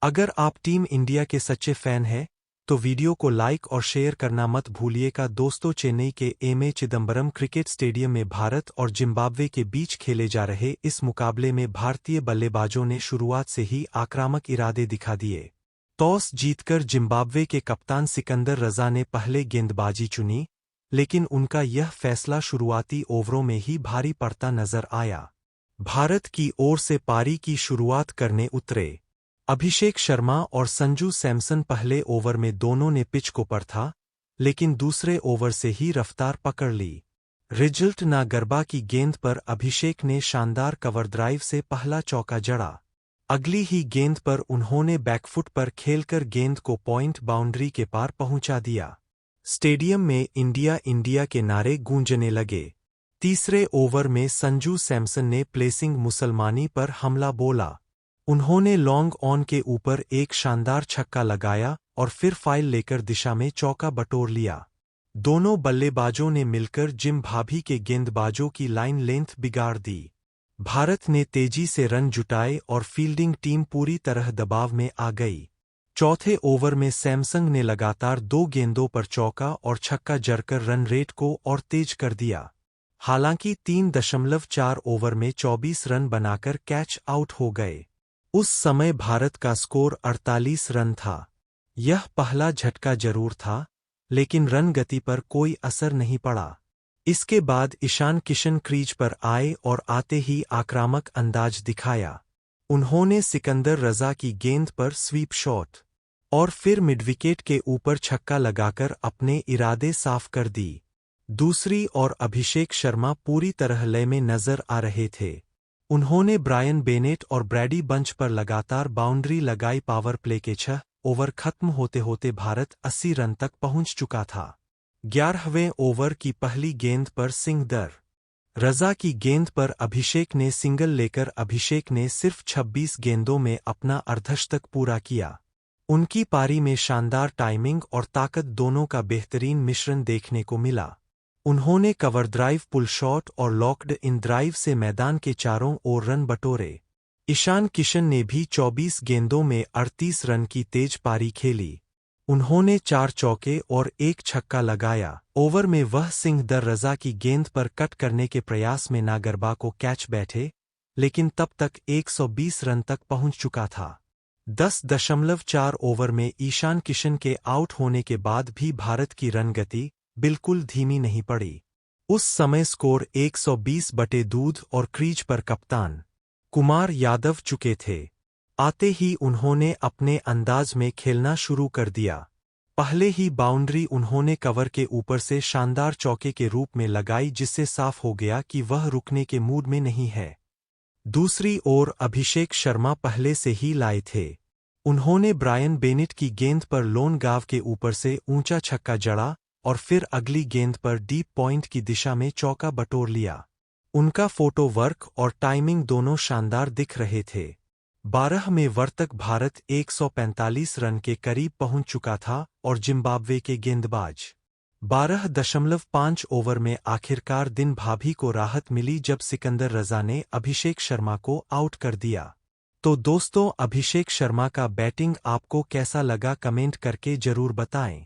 अगर आप team India के सच्चे फैन हैं, तो वीडियो को लाइक और शेयर करना मत भूलिएगा। दोस्तों, चेन्नई के एम.ए. चिदंबरम क्रिकेट स्टेडियम में भारत और जिम्बाब्वे के बीच खेले जा रहे इस मुकाबले में भारतीय बल्लेबाजों ने शुरुआत से ही आक्रामक इरादे दिखा दिए। टॉस जीतकर जिम्बाब्वे के कप्तान सिकंदर रजा ने पहले गेंदबाजी चुनी, लेकिन उनका यह फैसला शुरुआती ओवरों में ही भारी पड़ता नजर आया। भारत की ओर से पारी की शुरुआत करने उतरे अभिषेक शर्मा और संजू सैमसन पहले ओवर में दोनों ने पिच को परखा, लेकिन दूसरे ओवर से ही रफ्तार पकड़ ली। रिजल्ट नागरबा की गेंद पर अभिषेक ने शानदार कवर ड्राइव से पहला चौका जड़ा। अगली ही गेंद पर उन्होंने बैकफुट पर खेलकर गेंद को पॉइंट बाउंड्री के पार पहुंचा दिया। स्टेडियम में इंडिया इंडिया के नारे गूंजने लगे। तीसरे ओवर में संजू सैमसन ने प्लेसिंग मुसलमानी पर हमला बोला। उन्होंने लॉन्ग ऑन के ऊपर एक शानदार छक्का लगाया और फिर फाइल लेकर दिशा में चौका बटोर लिया। दोनों बल्लेबाजों ने मिलकर जिम्बाब्वे के गेंदबाजों की लाइन लेंथ बिगाड़ दी। भारत ने तेजी से रन जुटाए और फील्डिंग टीम पूरी तरह दबाव में आ गई। चौथे ओवर में सैमसन ने लगातार 2 गेंदों पर चौका और छक्का जड़कर रन रेट को और तेज कर दिया। हालांकि 3.4 ओवर में 24 रन बनाकर कैच आउट हो गए। उस समय भारत का स्कोर 48 रन था। यह पहला झटका जरूर था, लेकिन रन गति पर कोई असर नहीं पड़ा। इसके बाद ईशान किशन क्रीज पर आए और आते ही आक्रामक अंदाज दिखाया। उन्होंने सिकंदर रजा की गेंद पर स्वीप शॉट और फिर मिडविकेट के ऊपर छक्का लगाकर अपने इरादे साफ कर दी। दूसरी ओर अभिषेक शर्मा पूरी तरह लय में नजर आ रहे थे। उन्होंने ब्रायन बेनेट और ब्रैडी बंच पर लगातार बाउंड्री लगाई। पावर प्ले के 6 ओवर खत्म होते होते भारत 80 रन तक पहुंच चुका था। 11वें ओवर की पहली गेंद पर सिकंदर रजा की गेंद पर अभिषेक ने सिंगल लेकर अभिषेक ने सिर्फ 26 गेंदों में अपना अर्धशतक पूरा किया। उनकी पारी में शानदार टाइमिंग और ताकत दोनों का बेहतरीन मिश्रण देखने को मिला। उन्होंने कवर ड्राइव, पुल शॉट और लॉक्ड इन ड्राइव से मैदान के चारों ओर रन बटोरे। ईशान किशन ने भी 24 गेंदों में 38 रन की तेज पारी खेली। उन्होंने 4 चौके और 1 छक्का लगाया। ओवर में वह सिकंदर रजा की गेंद पर कट करने के प्रयास में नागरबा को कैच बैठे, लेकिन तब तक 120 रन तक पहुंच चुका था। 10.4 ओवर में ईशान किशन के आउट होने के बाद भी भारत की रन गति बिल्कुल धीमी नहीं पड़ी। उस समय स्कोर 120/2 और क्रीज पर कप्तान कुमार यादव चुके थे। आते ही उन्होंने अपने अंदाज में खेलना शुरू कर दिया। पहले ही बाउंड्री उन्होंने कवर के ऊपर से शानदार चौके के रूप में लगाई, जिससे साफ हो गया कि वह रुकने के मूड में नहीं है। दूसरी ओर अभिषेक शर्मा पहले से ही लाए थे। उन्होंने ब्रायन बेनेट की गेंद पर लोन गाव के ऊपर से ऊंचा छक्का जड़ा और फिर अगली गेंद पर डीप पॉइंट की दिशा में चौका बटोर लिया। उनका फोटो वर्क और टाइमिंग दोनों शानदार दिख रहे थे। 12वें ओवर तक भारत 145 रन के करीब पहुंच चुका था और जिम्बाब्वे के गेंदबाज 12.5 ओवर में आखिरकार जिम्बाब्वे को राहत मिली जब सिकंदर रजा ने अभिषेक शर्मा को आउट कर दिया। तो दोस्तों, अभिषेक शर्मा का बैटिंग आपको कैसा लगा, कमेंट करके जरूर बताएं।